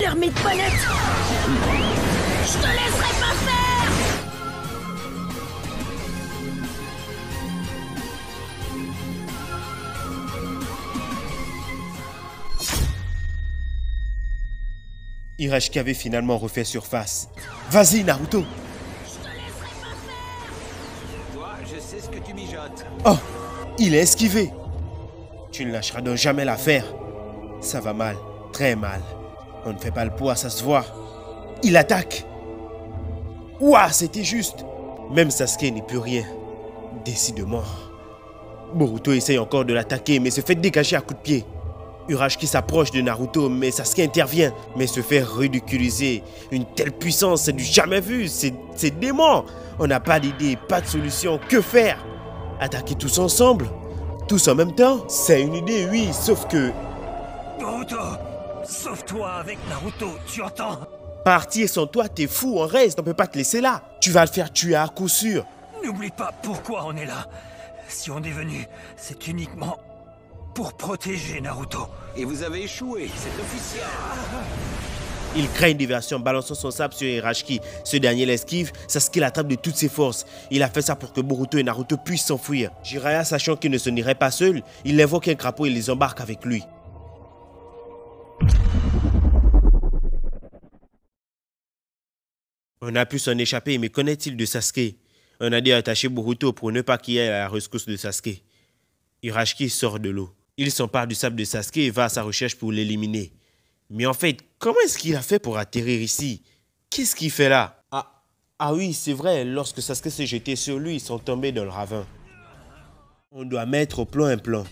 L'ermite palette. Je te laisserai pas faire. Hirashiki avait finalement refait surface. Vas-y, Naruto. Toi, je sais ce que tu mijotes. Oh, il est esquivé. Tu ne lâcheras donc jamais l'affaire. Ça va mal, très mal. On ne fait pas le poids, ça se voit. Il attaque. Ouah, c'était juste. Même Sasuke n'est plus rien. Décidément. Boruto essaye encore de l'attaquer, mais se fait dégager à coups de pied. Urashiki s'approche de Naruto, mais Sasuke intervient, mais se fait ridiculiser. Une telle puissance, c'est du jamais vu, c'est dément. On n'a pas d'idée, pas de solution, que faire? Attaquer tous ensemble? Tous en même temps? C'est une idée, oui, sauf que... Boruto, sauve-toi avec Naruto, tu entends? Partir sans toi, t'es fou, on reste, on peut pas te laisser là. Tu vas le faire tuer à coup sûr. N'oublie pas pourquoi on est là. Si on est venu, c'est uniquement pour protéger Naruto. Et vous avez échoué, c'est officiel. Il crée une diversion, balançant son sabre sur Hirashiki. Ce dernier l'esquive, Sasuke l'attrape de toutes ses forces. Il a fait ça pour que Boruto et Naruto puissent s'enfuir. Jiraiya, sachant qu'il ne s'en irait pas seul, il invoque un crapaud et les embarque avec lui. On a pu s'en échapper, mais qu'en-est-il de Sasuke? On a dû attacher Boruto pour ne pas qu'il aille à la rescousse de Sasuke. Hirashiki sort de l'eau. Il s'empare du sabre de Sasuke et va à sa recherche pour l'éliminer. Mais en fait, comment est-ce qu'il a fait pour atterrir ici? Qu'est-ce qu'il fait là? Ah oui, c'est vrai, lorsque Sasuke s'est jeté sur lui, ils sont tombés dans le ravin. On doit mettre au plan un plan.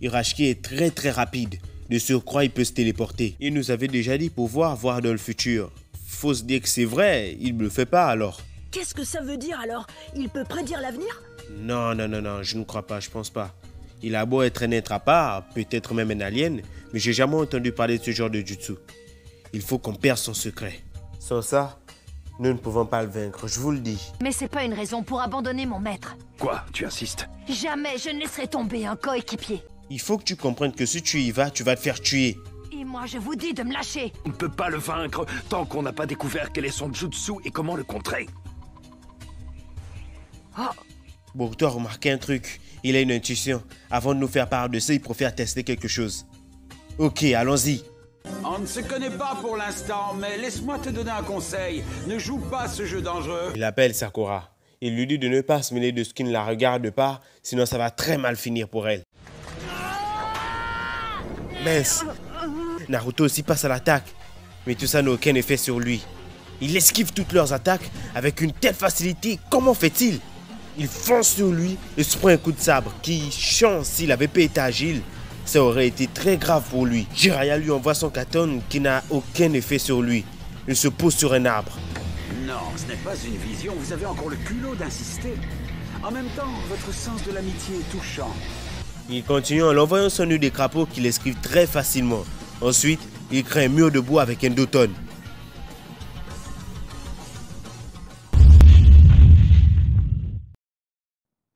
Hirashiki est très rapide. De surcroît, il peut se téléporter. Il nous avait déjà dit pouvoir voir dans le futur. Faut se dire que c'est vrai, il ne le fait pas alors. Qu'est-ce que ça veut dire alors? Il peut prédire l'avenir? Non, je ne crois pas, je pense pas. Il a beau être un être à part, peut-être même un alien, mais j'ai jamais entendu parler de ce genre de jutsu. Il faut qu'on perde son secret. Sans ça, nous ne pouvons pas le vaincre, je vous le dis. Mais c'est pas une raison pour abandonner mon maître. Quoi, tu insistes? Jamais je ne laisserai tomber un coéquipier. Il faut que tu comprennes que si tu y vas, tu vas te faire tuer. Et moi je vous dis de me lâcher. On ne peut pas le vaincre tant qu'on n'a pas découvert quel est son jutsu et comment le contrer. Oh. Boruto a remarqué un truc. Il a une intuition. Avant de nous faire part de ça, il préfère tester quelque chose. Ok, allons-y. On ne se connaît pas pour l'instant, mais laisse-moi te donner un conseil. Ne joue pas ce jeu dangereux. Il appelle Sakura. Il lui dit de ne pas se mêler de ce qui ne la regarde pas, sinon ça va très mal finir pour elle. Mince. Naruto aussi passe à l'attaque, mais tout ça n'a aucun effet sur lui. Il esquive toutes leurs attaques avec une telle facilité. Comment fait-il? Il fonce sur lui et se prend un coup de sabre qui, chance, s'il avait pas été agile, ça aurait été très grave pour lui. Jiraiya lui envoie son katana qui n'a aucun effet sur lui. Il se pose sur un arbre. Non, ce n'est pas une vision, vous avez encore le culot d'insister. En même temps, votre sens de l'amitié est touchant. Il continue en l'envoyant son nœud des crapauds qu'il esquive très facilement. Ensuite, il crée un mur de bois avec un doton.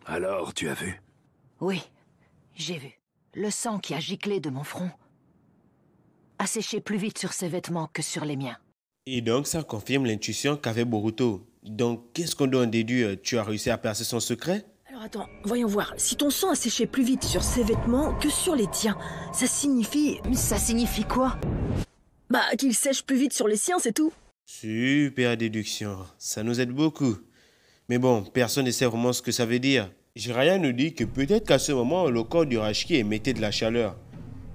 Alors, tu as vu? Oui, j'ai vu. Le sang qui a giclé de mon front a séché plus vite sur ses vêtements que sur les miens. Et donc, ça confirme l'intuition qu'avait Boruto. Donc, qu'est-ce qu'on doit en déduire? Tu as réussi à percer son secret? Alors attends, voyons voir. Si ton sang a séché plus vite sur ses vêtements que sur les tiens, ça signifie... Ça signifie quoi? Bah, qu'il sèche plus vite sur les siens, c'est tout. Super déduction. Ça nous aide beaucoup. Mais bon, personne ne sait vraiment ce que ça veut dire. Jiraiya nous dit que peut-être qu'à ce moment, le corps d'Urashiki émettait de la chaleur.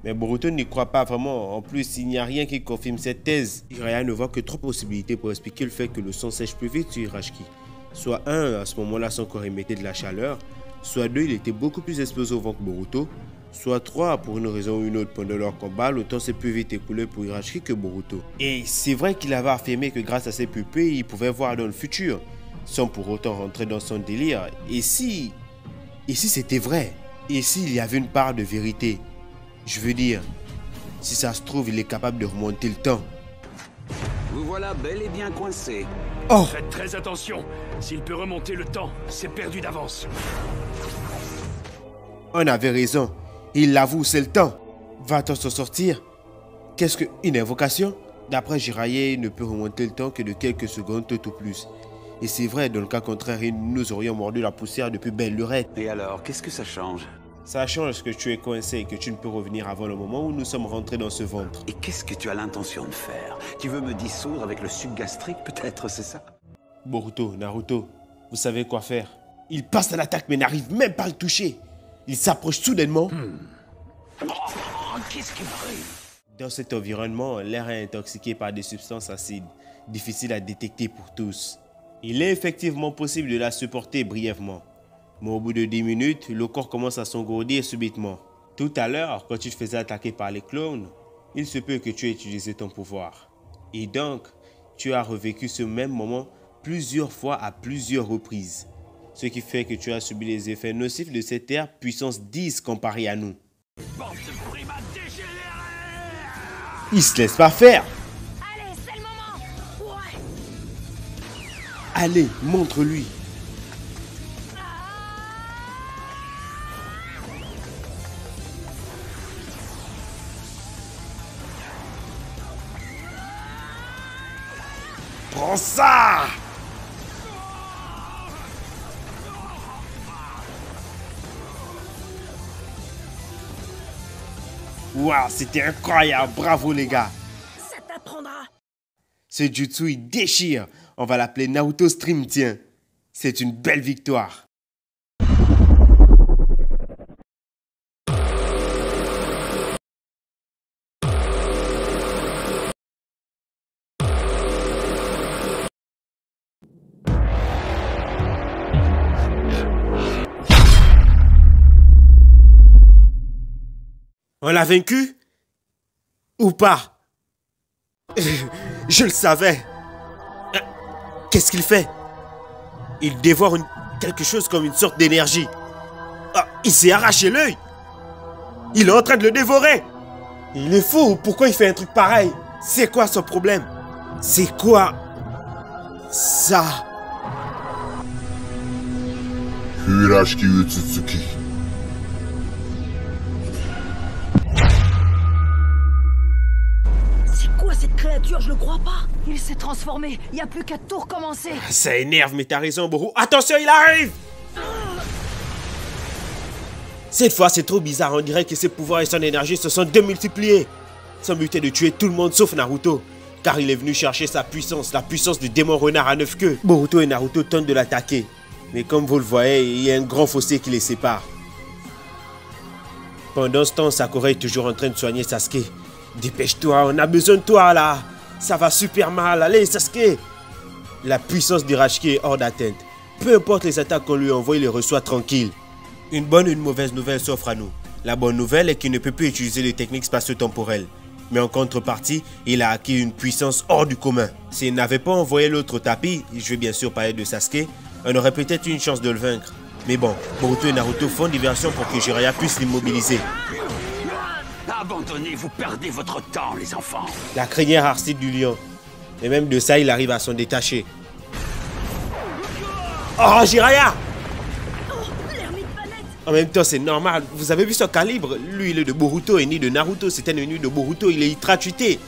Mais Boruto n'y croit pas vraiment. En plus, il n'y a rien qui confirme cette thèse. Jiraiya ne voit que trois possibilités pour expliquer le fait que le sang sèche plus vite sur Urashiki. Soit un, à ce moment-là, son corps émettait de la chaleur. Soit deux, il était beaucoup plus explosé au vent que Boruto. Soit trois, pour une raison ou une autre, pendant leur combat, le temps s'est plus vite écoulé pour Urashiki que Boruto. Et c'est vrai qu'il avait affirmé que grâce à ses pupilles, il pouvait voir dans le futur, sans pour autant rentrer dans son délire. Et si c'était vrai? Et s'il y avait une part de vérité? Je veux dire, si ça se trouve, il est capable de remonter le temps. Vous voilà bel et bien coincé. Oh! Faites très attention. S'il peut remonter le temps, c'est perdu d'avance. On avait raison. Il l'avoue, c'est le temps. Va-t-on s'en sortir? Qu'est-ce que... Une invocation? D'après Jiraiya, il ne peut remonter le temps que de quelques secondes tout au plus. Et c'est vrai, dans le cas contraire, nous aurions mordu la poussière depuis belle lurette. Et alors, qu'est-ce que ça change? Ça change que tu es coincé et que tu ne peux revenir avant le moment où nous sommes rentrés dans ce ventre. Et qu'est-ce que tu as l'intention de faire? Tu veux me dissoudre avec le suc gastrique, peut-être, c'est ça? Boruto, Naruto, vous savez quoi faire. Il passe à l'attaque mais n'arrive même pas à le toucher. Il s'approche soudainement. Qu'est-ce qui m'arrive? Dans cet environnement, l'air est intoxiqué par des substances acides, difficiles à détecter pour tous. Il est effectivement possible de la supporter brièvement. Mais au bout de 10 minutes, le corps commence à s'engourdir subitement. Tout à l'heure, quand tu te faisais attaquer par les clones, il se peut que tu aies utilisé ton pouvoir. Et donc, tu as revécu ce même moment plusieurs fois à plusieurs reprises. Ce qui fait que tu as subi les effets nocifs de cette air puissance 10 comparé à nous. Il se laisse pas faire. Allez, c'est le moment. Ouais. Allez, montre-lui. Prends ça! Waouh, c'était incroyable, bravo les gars. Ça t'apprendra. Ce jutsu il déchire. On va l'appeler Naruto Stream, tiens. C'est une belle victoire. On l'a vaincu? Ou pas? Je le savais. Qu'est-ce qu'il fait? Il dévore quelque chose comme une sorte d'énergie. Ah, il s'est arraché l'œil. Il est en train de le dévorer. Il est fou. Pourquoi il fait un truc pareil? C'est quoi son problème? C'est quoi ça? Hirashiki Utsutsuki. Cette créature, je le crois pas. Il s'est transformé. Il n'y a plus qu'à tout recommencer. Ça énerve, mais t'as raison, Boru. Attention, il arrive! Cette fois, c'est trop bizarre. On dirait que ses pouvoirs et son énergie se sont démultipliés. Son but est de tuer tout le monde sauf Naruto. Car il est venu chercher sa puissance, la puissance du démon renard à 9 queues. Boruto et Naruto tentent de l'attaquer. Mais comme vous le voyez, il y a un grand fossé qui les sépare. Pendant ce temps, Sakura est toujours en train de soigner Sasuke. Dépêche-toi, on a besoin de toi là. Ça va super mal. Allez, Sasuke. La puissance d'Hirashiki est hors d'atteinte. Peu importe les attaques qu'on lui envoie, il les reçoit tranquille. Une bonne ou une mauvaise nouvelle s'offre à nous. La bonne nouvelle est qu'il ne peut plus utiliser les techniques spatio-temporelles. Mais en contrepartie, il a acquis une puissance hors du commun. S'il n'avait pas envoyé l'autre tapis, je vais bien sûr parler de Sasuke, on aurait peut-être eu une chance de le vaincre. Mais bon, Boruto et Naruto font diversion pour que Jiraiya puisse l'immobiliser. Abandonnez, vous perdez votre temps, les enfants. La crinière arcide du lion. Et même de ça, il arrive à s'en détacher. Oh, Jiraiya! En même temps, c'est normal. Vous avez vu son calibre? Lui, il est de Boruto et ni de Naruto. C'est un ennemi de Boruto. Il est ultra cheaté.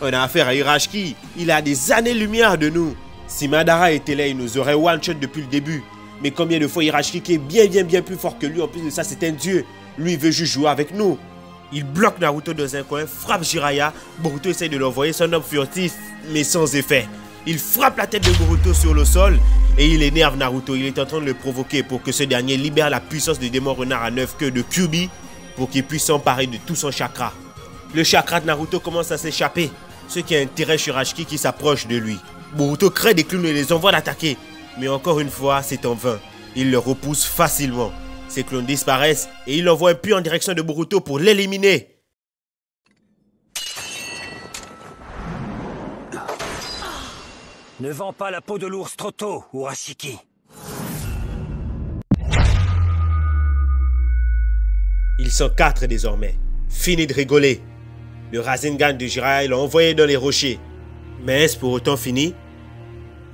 On a affaire à Hirashiki. Il a des années-lumière de nous. Si Madara était là, il nous aurait one-shot depuis le début. Mais combien de fois Hirashiki qui est bien plus fort que lui? En plus de ça, c'est un dieu. Lui, il veut juste jouer avec nous. Il bloque Naruto dans un coin, frappe Jiraiya. Boruto essaye de l'envoyer son homme furtif, mais sans effet. Il frappe la tête de Boruto sur le sol et il énerve Naruto. Il est en train de le provoquer pour que ce dernier libère la puissance du démon renard à 9 queues de Kyuubi pour qu'il puisse s'emparer de tout son chakra. Le chakra de Naruto commence à s'échapper, ce qui intéresse Hirashiki qui s'approche de lui. Boruto crée des clowns et les envoie l'attaquer. Mais encore une fois, c'est en vain. Il le repousse facilement. Ces clones disparaissent et il envoie un puits en direction de Boruto pour l'éliminer. Ne vends pas la peau de l'ours trop tôt, Urashiki. Ils sont 4 désormais. Fini de rigoler. Le Rasengan de Jiraiya l'a envoyé dans les rochers. Mais est-ce pour autant fini?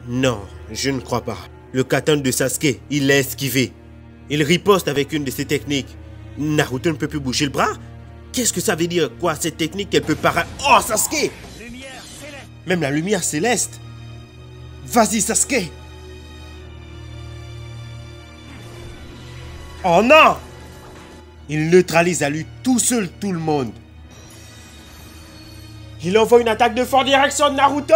Non, je ne crois pas. Le katana de Sasuke, il l'a esquivé. Il riposte avec une de ses techniques. Naruto ne peut plus bouger le bras? Qu'est-ce que ça veut dire? Quoi, cette technique, elle peut paraître... Oh, Sasuke! Lumière même la lumière céleste. Vas-y, Sasuke. Oh non! Il neutralise à lui tout seul tout le monde. Il envoie une attaque de force direction de Naruto!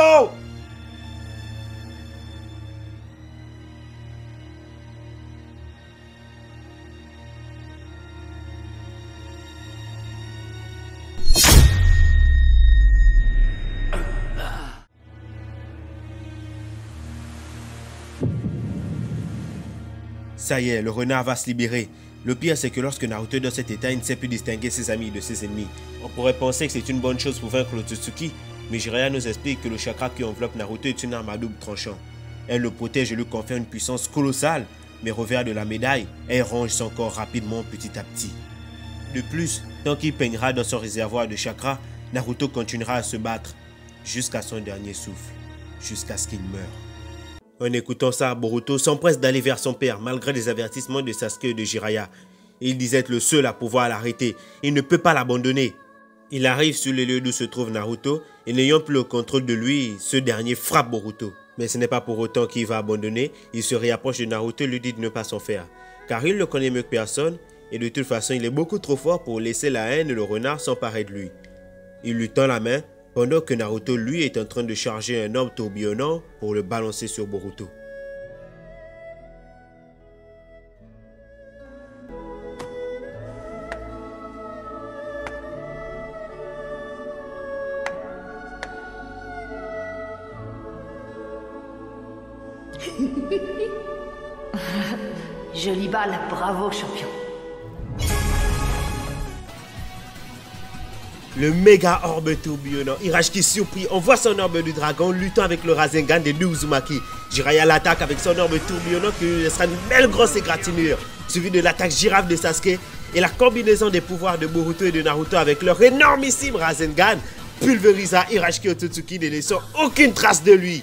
Ça y est, le renard va se libérer. Le pire, c'est que lorsque Naruto est dans cet état, il ne sait plus distinguer ses amis de ses ennemis. On pourrait penser que c'est une bonne chose pour vaincre l'Otsutsuki, mais Jiraiya nous explique que le chakra qui enveloppe Naruto est une arme à double tranchant. Elle le protège et lui confère une puissance colossale, mais revers de la médaille, elle ronge son corps rapidement petit à petit. De plus, tant qu'il peignera dans son réservoir de chakra, Naruto continuera à se battre jusqu'à son dernier souffle, jusqu'à ce qu'il meure. En écoutant ça, Boruto s'empresse d'aller vers son père malgré les avertissements de Sasuke et de Jiraiya. Il disait être le seul à pouvoir l'arrêter. Il ne peut pas l'abandonner. Il arrive sur le lieu d'où se trouve Naruto et n'ayant plus le contrôle de lui, ce dernier frappe Boruto. Mais ce n'est pas pour autant qu'il va abandonner. Il se réapproche de Naruto et lui dit de ne pas s'en faire. Car il le connaît mieux que personne et de toute façon il est beaucoup trop fort pour laisser la haine et le renard s'emparer de lui. Il lui tend la main pendant que Naruto lui est en train de charger un orbe tourbillonnant pour le balancer sur Boruto. Jolie balle, bravo champion. Le méga orbe tourbillonnant. Irachi surpris envoie son orbe du dragon luttant avec le Rasengan de Uzumaki. Jiraiya l'attaque avec son orbe tourbillonnant qui lui laissera une belle grosse égratignure, suivi de l'attaque girafe de Sasuke et la combinaison des pouvoirs de Boruto et de Naruto avec leur énormissime Rasengan pulvérisa Irachi Otsutsuki ne laissant aucune trace de lui.